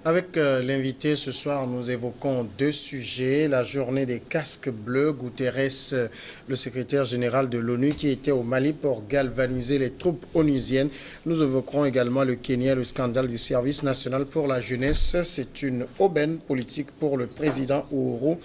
Avec l'invité ce soir, nous évoquons deux sujets. La journée des casques bleus, Guterres, le secrétaire général de l'ONU, qui était au Mali pour galvaniser les troupes onusiennes. Nous évoquerons également le Kenya, le scandale du service national pour la jeunesse. C'est une aubaine politique pour le président Uhuru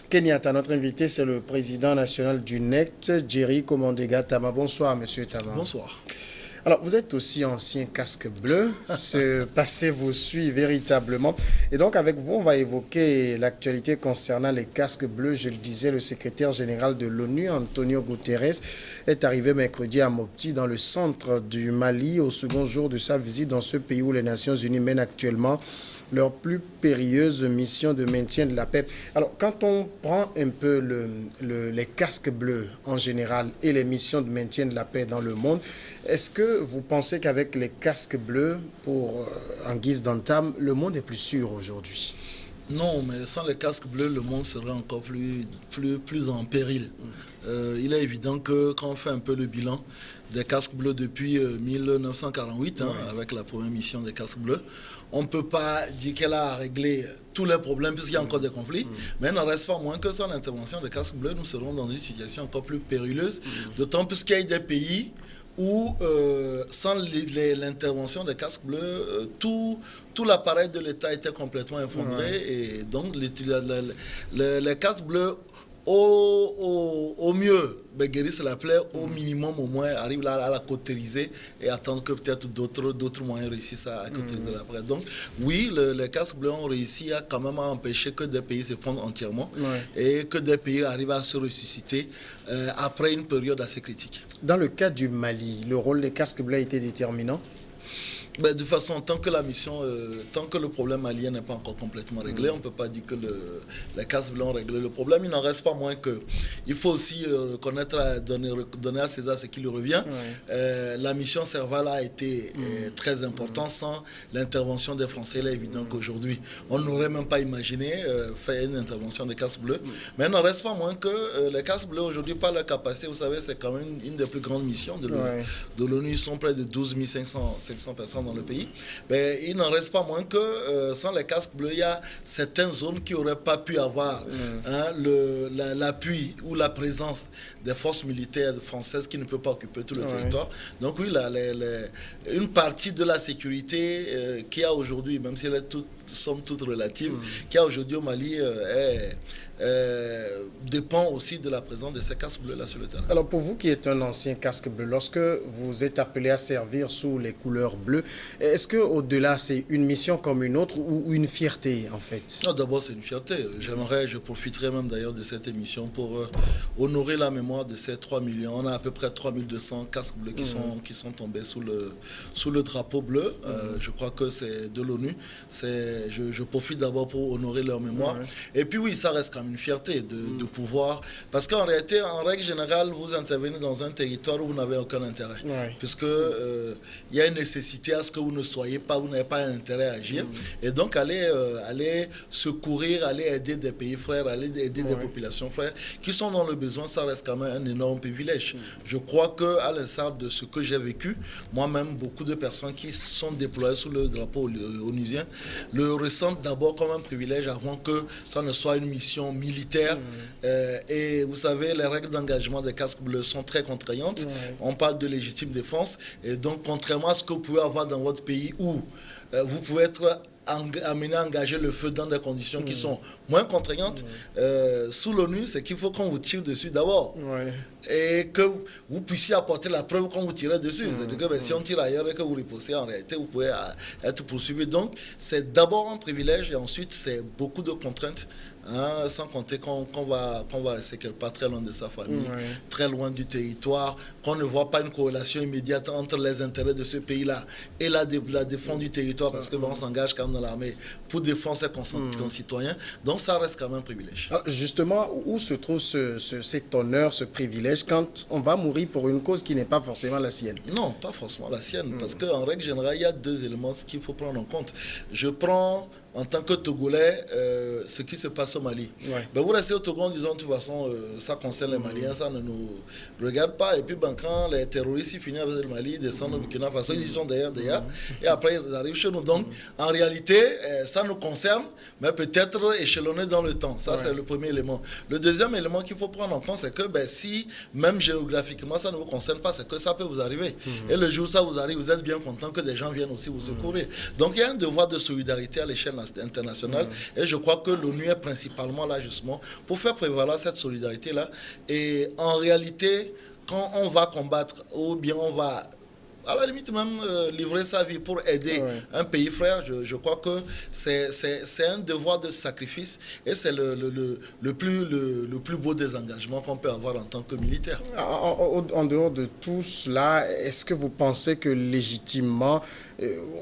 Kenyatta. Notre invité, c'est le président national du NECT, Jerry Komandega Tama. Bonsoir, monsieur Tama. Bonsoir. Alors, vous êtes aussi ancien casque bleu. Ce passé vous suit véritablement. Et donc, avec vous, on va évoquer l'actualité concernant les casques bleus. Je le disais, le secrétaire général de l'ONU, Antonio Guterres, est arrivé mercredi à Mopti, dans le centre du Mali, au second jour de sa visite dans ce pays où les Nations Unies mènent actuellement leur plus périlleuse mission de maintien de la paix. Alors, quand on prend un peu les casques bleus en général et les missions de maintien de la paix dans le monde, est-ce que vous pensez qu'avec les casques bleus, en guise d'entame, le monde est plus sûr aujourd'hui? Non, mais sans les casques bleus, le monde serait encore plus en péril. Il est évident que quand on fait un peu le bilan des casques bleus depuis 1948, avec la première mission des casques bleus, on ne peut pas dire qu'elle a réglé tous les problèmes puisqu'il y a encore des conflits, mais il n'en reste pas moins que sans l'intervention des casques bleus, nous serons dans une situation encore plus périleuse, d'autant plus qu'il y a des pays où, sans l'intervention des casques bleus, tout l'appareil de l'État était complètement effondré. Et donc, les casques bleus, au mieux, guérissent la plaie, au minimum, au moins, arrivent là à la cautériser et attendre que peut-être d'autres moyens réussissent à cautériser la plaie. Donc, oui, les casques bleus ont réussi à quand même à empêcher que des pays s'effondrent entièrement et que des pays arrivent à se ressusciter après une période assez critique. Dans le cas du Mali, le rôle des casques bleus a été déterminant? De toute façon, tant que tant que le problème malien n'est pas encore complètement réglé, on ne peut pas dire que les casques bleus ont réglé le problème. Il n'en reste pas moins que il faut aussi reconnaître, donner à César ce qui lui revient. La mission Serval a été très importante. Sans l'intervention des Français, il est évident qu'aujourd'hui, on n'aurait même pas imaginé faire une intervention des casques bleus. Mais il n'en reste pas moins que les casques bleus, aujourd'hui, par leur capacité, vous savez, c'est quand même une des plus grandes missions de l'ONU. Ils sont près de 12 500 personnes dans le pays, mais il n'en reste pas moins que sans les casques bleus, il y a certaines zones qui n'auraient pas pu avoir l'appui ou la présence des forces militaires françaises qui ne peuvent pas occuper tout le territoire. Donc oui, une partie de la sécurité qu'il y a aujourd'hui, même si elle est somme toute relative, qu'il y a aujourd'hui au Mali dépend aussi de la présence de ces casques bleus là sur le terrain. Alors pour vous qui êtes un ancien casque bleu, lorsque vous êtes appelé à servir sous les couleurs bleues, est-ce qu'au-delà c'est une mission comme une autre ou une fierté en fait? Non, d'abord c'est une fierté. Je profiterai même d'ailleurs de cette émission pour honorer la mémoire de ces 3 millions. On a à peu près 3200 casques bleus qui sont tombés sous le drapeau bleu. Je crois que c'est de l'ONU. Je profite d'abord pour honorer leur mémoire. Et puis oui, ça reste quand même une fierté de pouvoir... Parce qu'en réalité, en règle générale, vous intervenez dans un territoire où vous n'avez aucun intérêt. Puisque il y a une nécessité à ce que vous ne soyez pas, vous n'avez pas un intérêt à agir. Et donc, aller secourir, aller aider des pays frères, aller aider des populations frères qui sont dans le besoin, ça reste quand même un énorme privilège. Je crois qu'à l'instar de ce que j'ai vécu, moi-même, beaucoup de personnes qui sont déployées sous le drapeau onusien le ressentent d'abord comme un privilège avant que ça ne soit une mission militaire. Et vous savez, les règles d'engagement des casques bleus sont très contraignantes. On parle de légitime défense. Et donc, contrairement à ce que vous pouvez avoir dans votre pays où vous pouvez être amené à engager le feu dans des conditions qui sont moins contraignantes, sous l'ONU, c'est qu'il faut qu'on vous tire dessus d'abord. Et que vous puissiez apporter la preuve quand vous tirez dessus. C'est-à-dire que si on tire ailleurs et que vous repoussez, en réalité, vous pouvez être poursuivi. Donc, c'est d'abord un privilège et ensuite, c'est beaucoup de contraintes. Sans compter qu'on va rester quelque part très loin de sa famille, très loin du territoire, qu'on ne voit pas une corrélation immédiate entre les intérêts de ce pays-là et la défense du territoire, parce qu'on s'engage quand même dans l'armée pour défendre ses concitoyens. Donc ça reste quand même un privilège. Alors justement, où se trouve cet honneur, ce privilège, quand on va mourir pour une cause qui n'est pas forcément la sienne? Non, pas forcément la sienne, parce qu'en règle générale, il y a deux éléments qu'il faut prendre en compte. Je prends en tant que Togolais, ce qui se passe au Mali. Ben, vous restez au Togo en disant de toute façon, ça concerne les Maliens, ça ne nous regarde pas. Et puis ben, quand les terroristes finissent avec le Mali, ils descendent au Burkina Faso, ils y sont d'ailleurs, et après ils arrivent chez nous. Donc en réalité, réalité, ça nous concerne, mais peut-être échelonné dans le temps. Ça, c'est le premier élément. Le deuxième élément qu'il faut prendre en compte, c'est que si, même géographiquement, ça ne vous concerne pas, c'est que ça peut vous arriver. Et le jour où ça vous arrive, vous êtes bien content que des gens viennent aussi vous secourir. Donc, il y a un devoir de solidarité à l'échelle internationale. Et je crois que l'ONU est principalement là, justement, pour faire prévaloir cette solidarité-là. Et en réalité, quand on va combattre, ou bien on va à la limite même livrer sa vie pour aider un pays frère, je crois que c'est un devoir de sacrifice et c'est le plus beau des engagements qu'on peut avoir en tant que militaire. En dehors de tout cela, est-ce que vous pensez que légitimement,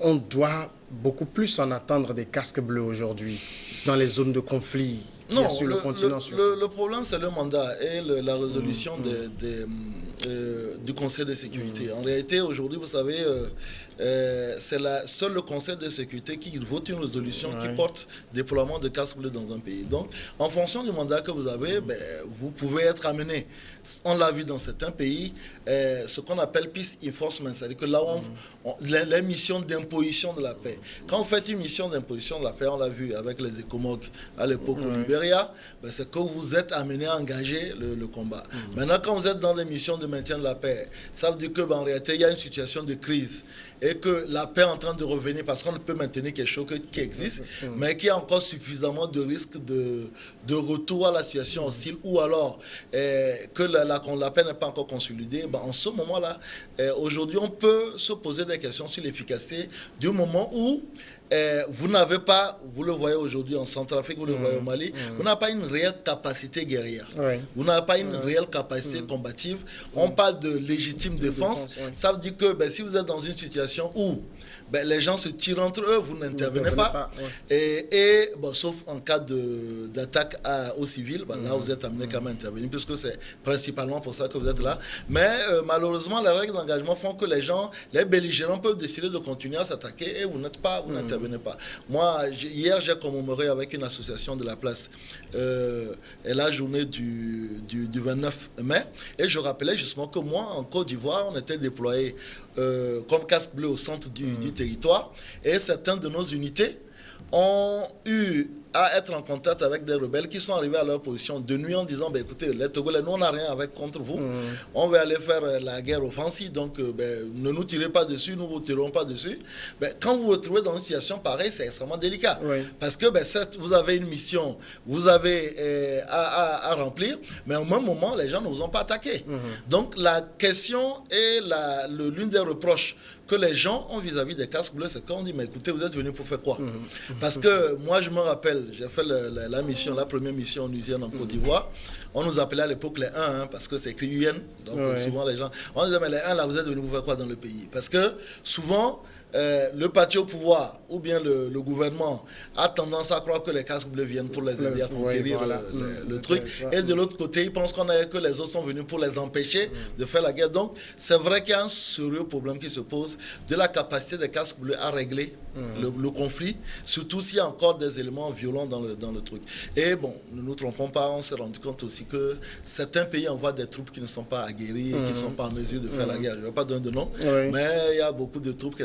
on doit beaucoup plus en attendre des casques bleus aujourd'hui dans les zones de conflit? Non, sur le continent. Le problème, c'est le mandat et la résolution du Conseil de sécurité. En réalité, aujourd'hui, vous savez, c'est seul le Conseil de sécurité qui vote une résolution qui porte déploiement de casques bleus dans un pays. Donc, en fonction du mandat que vous avez, vous pouvez être amené, on l'a vu dans certains pays, ce qu'on appelle peace enforcement, c'est-à-dire que là où les missions d'imposition de la paix. Quand vous faites une mission d'imposition de la paix, on l'a vu avec les ECOMOG à l'époque au Libéria, c'est que vous êtes amené à engager le combat. Maintenant, quand vous êtes dans des missions de maintien de la paix, ça veut dire que en réalité, il y a une situation de crise et que la paix est en train de revenir parce qu'on ne peut maintenir quelque chose qui existe, mais qui a encore suffisamment de risques de retour à la situation hostile ou alors que la paix n'est pas encore consolidée. En ce moment-là, aujourd'hui, on peut se poser des questions sur l'efficacité du moment où vous n'avez pas, vous le voyez aujourd'hui en Centrafrique, vous le voyez au Mali, vous n'avez pas une réelle capacité guerrière. Vous n'avez pas une réelle capacité combative. On parle de légitime défense. Ça veut dire que si vous êtes dans une situation où les gens se tirent entre eux, vous n'intervenez pas. Sauf en cas d'attaque aux civils, là vous êtes amené quand même à intervenir, puisque c'est principalement pour ça que vous êtes là. Mais malheureusement, les règles d'engagement font que les belligérants peuvent décider de continuer à s'attaquer et vous n'intervenez pas. Moi, hier, j'ai commémoré avec une association de la place la journée du 29 mai, et je rappelais justement que moi, en Côte d'Ivoire, on était déployés comme casque bleu au centre du territoire, et certaines de nos unités ont eu à être en contact avec des rebelles qui sont arrivés à leur position de nuit en disant écoutez, les Togolais, nous on n'a rien contre vous, on va aller faire la guerre offensive, donc ne nous tirez pas dessus, nous ne vous tirerons pas dessus. Quand vous vous retrouvez dans une situation pareille, c'est extrêmement délicat, parce que certes, vous avez une mission, vous avez à remplir, mais au même moment, les gens ne vous ont pas attaqué. Donc la question et l'une des reproches que les gens ont vis-à-vis des casques bleus, c'est qu'on dit mais écoutez, vous êtes venus pour faire quoi? Parce que moi je me rappelle, j'ai fait la première mission onusienne en Côte d'Ivoire. On nous appelait à l'époque les 1, parce que c'est écrit UN. Donc souvent les gens, on disait mais les 1 là, vous êtes venus pour faire quoi dans le pays? Parce que souvent le parti au pouvoir ou bien le gouvernement a tendance à croire que les casques bleus viennent pour les aider à conquérir le truc, et de l'autre côté ils pensent que les autres sont venus pour les empêcher de faire la guerre. Donc c'est vrai qu'il y a un sérieux problème qui se pose de la capacité des casques bleus à régler le conflit, surtout s'il y a encore des éléments violents dans le truc. Et ne nous trompons pas, on s'est rendu compte aussi que certains pays envoient des troupes qui ne sont pas aguerries et qui ne sont pas en mesure de faire la guerre. Je ne vais pas donner de nom, mais il y a beaucoup de troupes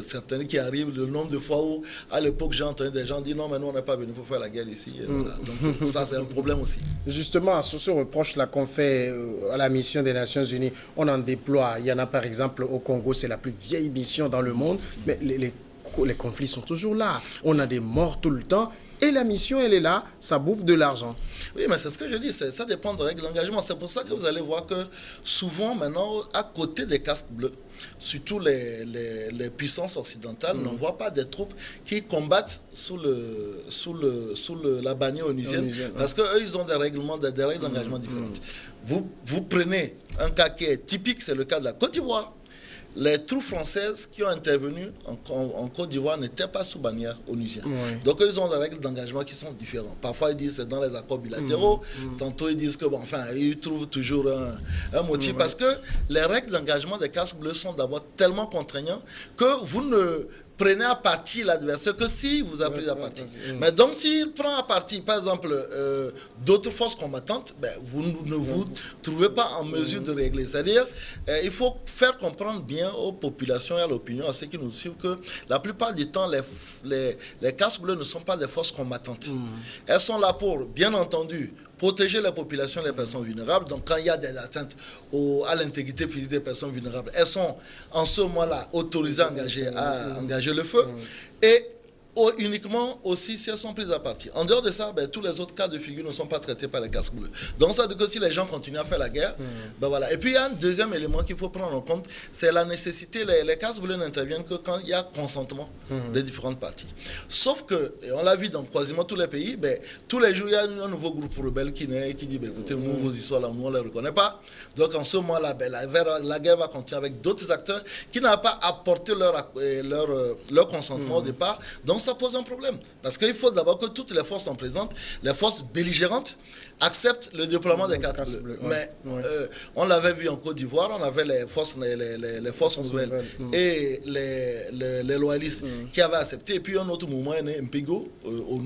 qui arrivent, le nombre de fois où à l'époque j'ai entendu des gens dire non mais nous on n'est pas venus pour faire la guerre ici, voilà. Donc ça c'est un problème aussi. Justement, sur ce reproche-là qu'on fait à la mission des Nations Unies, on en déploie, il y en a par exemple au Congo, c'est la plus vieille mission dans le monde, mais les conflits sont toujours là, on a des morts tout le temps. Et la mission, elle est là, ça bouffe de l'argent. Oui, mais c'est ce que je dis, ça dépend des règles d'engagement. C'est pour ça que vous allez voir que souvent, maintenant, à côté des casques bleus, surtout les puissances occidentales n'envoient pas des troupes qui combattent sous la bannière onusienne, parce qu'eux, ils ont des règles d'engagement différentes. Vous prenez un cas qui est typique, c'est le cas de la Côte d'Ivoire. Les troupes françaises qui ont intervenu en Côte d'Ivoire n'étaient pas sous bannière onusienne. Donc, ils ont des règles d'engagement qui sont différentes. Parfois, ils disent que c'est dans les accords bilatéraux. Tantôt, ils disent que, ils trouvent toujours un motif. Parce que les règles d'engagement des casques bleus sont d'abord tellement contraignantes que vous ne prenez à partie l'adversaire que si vous avez pris à partie. Mais donc, s'il prend à partie, par exemple, d'autres forces combattantes, ben, vous ne vous trouvez pas en mesure de régler. C'est-à-dire, il faut faire comprendre bien aux populations et à l'opinion, à ceux qui nous suivent, que la plupart du temps, les casques bleus ne sont pas des forces combattantes. Elles sont là pour, bien entendu, protéger la population et les personnes vulnérables. Donc, quand il y a des atteintes à l'intégrité physique des personnes vulnérables, elles sont en ce moment-là autorisées à engager le feu. Et uniquement aussi si elles sont prises à partie. En dehors de ça, ben, tous les autres cas de figure ne sont pas traités par les casques bleus. Donc ça veut dire que si les gens continuent à faire la guerre, ben voilà. Et puis il y a un deuxième élément qu'il faut prendre en compte, c'est la nécessité, les casques bleus n'interviennent que quand il y a consentement des différentes parties. Sauf que, et on l'a vu dans quasiment tous les pays, ben, tous les jours il y a un nouveau groupe rebelle qui naît et qui dit, ben, écoutez, nous, vos histoires là, nous on ne les reconnaît pas. Donc en ce moment-là, ben, la guerre va continuer avec d'autres acteurs qui n'ont pas apporté leur consentement au départ. Donc ça pose un problème. Parce qu'il faut d'abord que toutes les forces sont présentes, les forces belligérantes acceptent le déploiement des casques bleus. Mais on l'avait vu en Côte d'Ivoire, on avait les forces nouvelles et les loyalistes qui avaient accepté. Et puis un autre mouvement est né, Mpigo,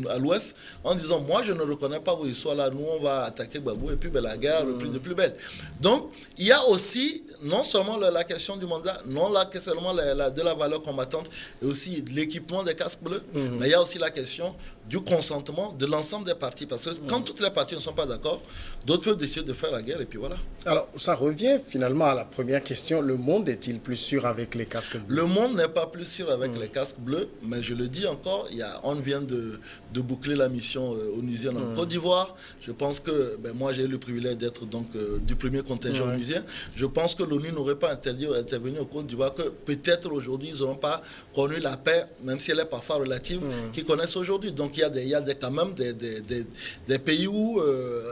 à l'ouest, en disant, moi je ne reconnais pas vos histoires là, nous on va attaquer Gbagbo et puis ben, la guerre reprise de plus belle. Donc il y a aussi non seulement la question du mandat, non seulement de la valeur combattante et aussi de l'équipement des casques bleus, mais il y a aussi la question du consentement de l'ensemble des parties. Parce que quand toutes les parties ne sont pas d'accord, d'autres peuvent décider de faire la guerre et puis voilà. Alors, ça revient finalement à la première question. Le monde est-il plus sûr avec les casques bleus? Le monde n'est pas plus sûr avec les casques bleus, mais je le dis encore, on vient de boucler la mission onusienne en Côte d'Ivoire. Je pense que, moi j'ai eu le privilège d'être donc du premier contingent onusien. Je pense que l'ONU n'aurait pas intervenu en Côte d'Ivoire, que peut-être aujourd'hui ils n'auront pas connu la paix, même si elle est parfois relative, qu'ils connaissent aujourd'hui. Donc il y a quand même des pays où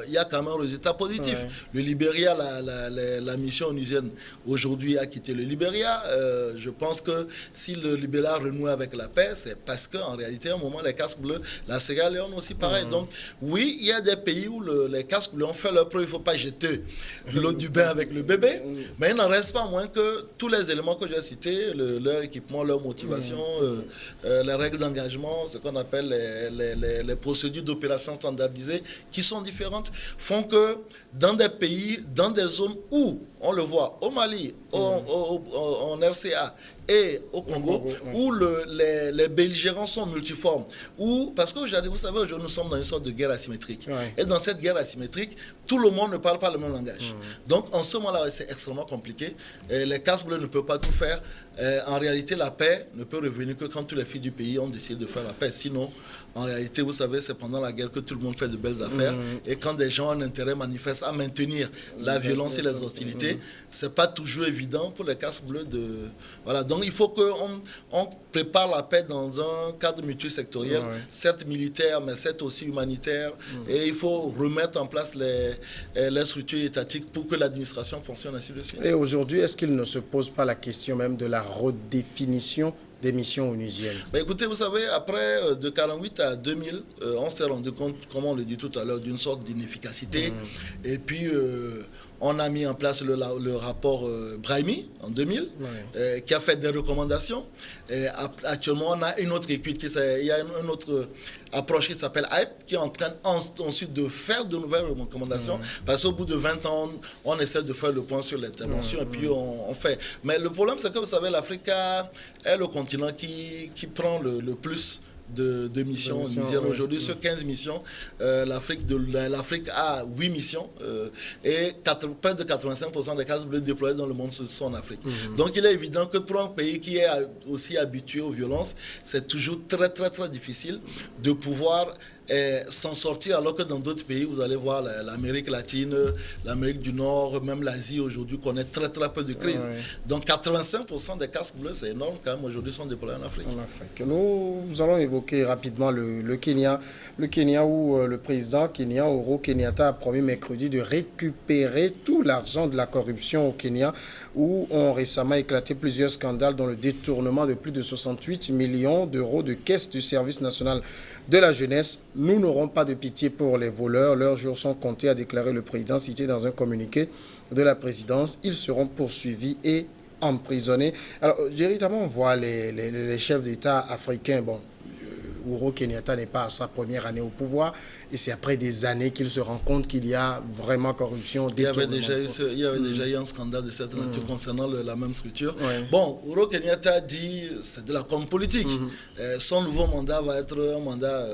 il y a quand même un résultat positif. Le Libéria, la mission onusienne aujourd'hui a quitté le Libéria. Je pense que si le Libéria renoue avec la paix, c'est parce qu'en réalité, à un moment, les casques bleus, la Sierra Leone aussi pareil. Donc oui, il y a des pays où les casques bleus ont fait leur preuve. Il ne faut pas jeter l'eau du bain avec le bébé. Mais il n'en reste pas moins que tous les éléments que j'ai cités, leur équipement, leur motivation, les règles d'engagement, ce qu'on appelle les procédures d'opération standardisées qui sont différentes, font que dans des pays, dans des zones où, on le voit, au Mali, en RCA et au Congo, où les belligérants sont multiformes, parce qu'aujourd'hui, vous savez, aujourd'hui, nous sommes dans une sorte de guerre asymétrique. Et dans cette guerre asymétrique, tout le monde ne parle pas le même langage. Donc, en ce moment-là, c'est extrêmement compliqué. Et les casques bleus ne peuvent pas tout faire. En réalité, la paix ne peut revenir que quand tous les filles du pays ont décidé de faire la paix. Sinon, en réalité, vous savez, c'est pendant la guerre que tout le monde fait de belles affaires. Et quand des gens ont un intérêt manifeste à maintenir la violence et les hostilités, c'est pas toujours évident pour les casques bleus de... Voilà, donc il faut qu'on prépare la paix dans un cadre multisectoriel, certes militaire, mais certes aussi humanitaire. Et il faut remettre en place les structures étatiques pour que l'administration fonctionne ainsi de suite. Et aujourd'hui, est-ce qu'il ne se pose pas la question même de la redéfinition des missions onusiennes? Écoutez, vous savez, après de 1948 à 2000, on s'est rendu compte, comme on le dit tout à l'heure, d'une sorte d'inefficacité. Et puis, on a mis en place le rapport Brahimi en 2000, qui a fait des recommandations. Et actuellement, on a une autre étude, il y a une autre approche qui s'appelle HYPE, qui est en train ensuite de faire de nouvelles recommandations. Parce qu'au bout de 20 ans, on essaie de faire le point sur l'intervention et puis on fait. Mais le problème, c'est que vous savez, l'Afrique est le continent qui prend le plus de missions onusiennes. Aujourd'hui, sur 15 missions, l'Afrique a 8 missions et près de 85% des casques bleus déployés dans le monde sont en Afrique. Donc, il est évident que pour un pays qui est aussi habitué aux violences, c'est toujours très, très, très difficile de pouvoir s'en sortir, alors que dans d'autres pays, vous allez voir l'Amérique latine, l'Amérique du Nord, même l'Asie aujourd'hui connaît très très peu de crises. Donc 85% des casques bleus, c'est énorme quand même, aujourd'hui sont déployés en Afrique. Nous allons évoquer rapidement le Kenya. Le Kenya où le président Kenya, Uhuru Kenyatta, a promis mercredi de récupérer tout l'argent de la corruption au Kenya, où ont récemment éclaté plusieurs scandales dont le détournement de plus de 68 millions d'euros de caisse du service national de la jeunesse. Nous n'aurons pas de pitié pour les voleurs. Leurs jours sont comptés, a déclaré le président, cité dans un communiqué de la présidence. Ils seront poursuivis et emprisonnés. Alors, véritablement, on voit les chefs d'État africains, bon, Uhuru Kenyatta n'est pas à sa première année au pouvoir et c'est après des années qu'il se rend compte qu'il y a vraiment corruption. Il y avait déjà eu un scandale de cette nature concernant la même structure. Ouais. Bon, Uhuru Kenyatta dit c'est de la com politique. Son nouveau mandat va être un mandat...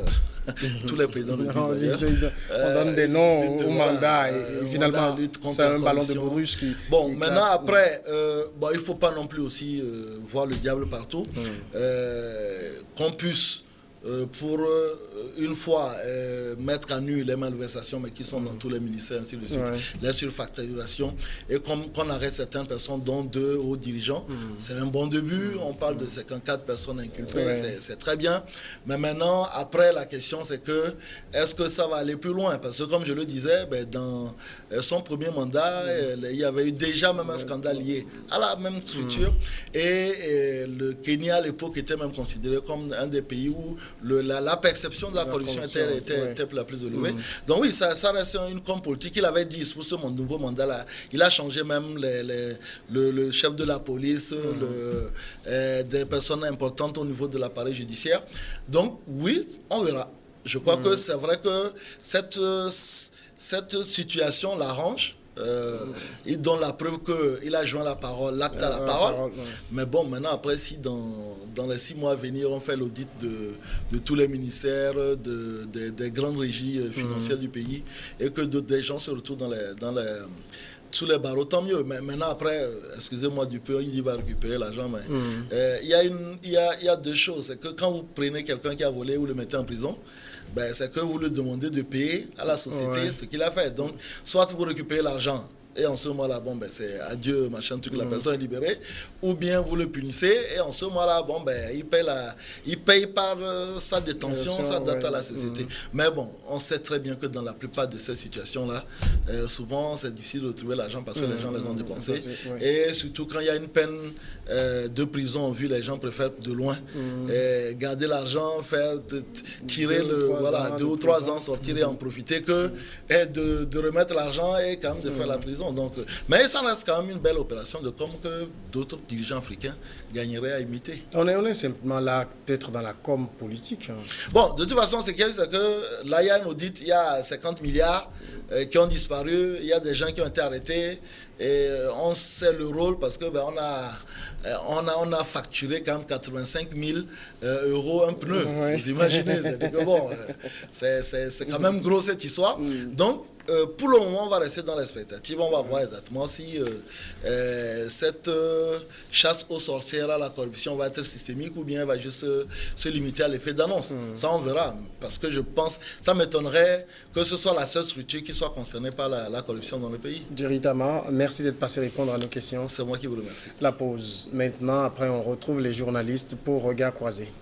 tous les présidents le disent. On donne des noms au mandat et finalement c'est un ballon de baudruche qui... Bon, qui maintenant classe. après, bon, il ne faut pas non plus aussi voir le diable partout. Qu'on puisse... pour une fois mettre à nu les malversations mais qui sont dans tous les ministères ainsi de suite, les surfacturations et qu'on arrête certaines personnes dont 2 hauts dirigeants, c'est un bon début. On parle de 54 personnes inculpées, c'est très bien, mais maintenant après la question c'est que est-ce que ça va aller plus loin, parce que comme je le disais, ben, dans son premier mandat il y avait eu déjà même un scandale lié à la même structure et le Kenya à l'époque était même considéré comme un des pays où la perception de la corruption était la plus élevée. Donc oui, ça reste une com politique. Il avait dit, pour ce nouveau mandat-là, il a changé même le chef de la police, des personnes importantes au niveau de l'appareil judiciaire. Donc oui, on verra. Je crois que c'est vrai que cette situation l'arrange. Il donne la preuve qu'il a joint la parole, l'acte à la parole. Mais bon, maintenant, après, si dans les 6 mois à venir, on fait l'audit de tous les ministères, des grandes régies financières du pays, et que des gens se retrouvent sous les barreaux, tant mieux. Mais maintenant, après, excusez-moi du peu, il va récupérer l'argent, mais il y a 2 choses. C'est que quand vous prenez quelqu'un qui a volé, vous le mettez en prison, ben, c'est que vous lui demandez de payer à la société ce qu'il a fait. Donc, soit vous récupérez l'argent et en ce moment-là, bon, ben, c'est adieu, machin, truc, la personne est libérée, ou bien vous le punissez et en ce moment-là, bon, ben, il paye par sa détention, sa dette à la société. Mais bon, on sait très bien que dans la plupart de ces situations-là, souvent, c'est difficile de retrouver l'argent parce que les gens les ont dépensés. Et surtout quand il y a une peine de prison en vue, les gens préfèrent de loin garder l'argent, tirer 2 ou 3 ans, sortir et en profiter que de remettre l'argent et quand même de faire la prison. Donc, mais ça reste quand même une belle opération de com que d'autres dirigeants africains gagneraient à imiter. On est simplement là, peut-être dans la com politique. Bon, de toute façon, c'est que là, il y a un audit, il y a 50 milliards qui ont disparu, il y a des gens qui ont été arrêtés et on sait le rôle parce que ben, on a facturé quand même 85 000 euros un pneu. Vous imaginez, c'est quand même gros cette histoire. Donc, pour le moment, on va rester dans l'expectative. On va voir exactement si cette chasse aux sorcières à la corruption va être systémique ou bien elle va juste se limiter à l'effet d'annonce. Ça, on verra. Parce que je pense, ça m'étonnerait que ce soit la seule structure qui soit concernée par la corruption dans le pays. Jerry Tama, merci d'être passé répondre à nos questions. C'est moi qui vous remercie. La pause. Maintenant, après, on retrouve les journalistes pour Regard croisé.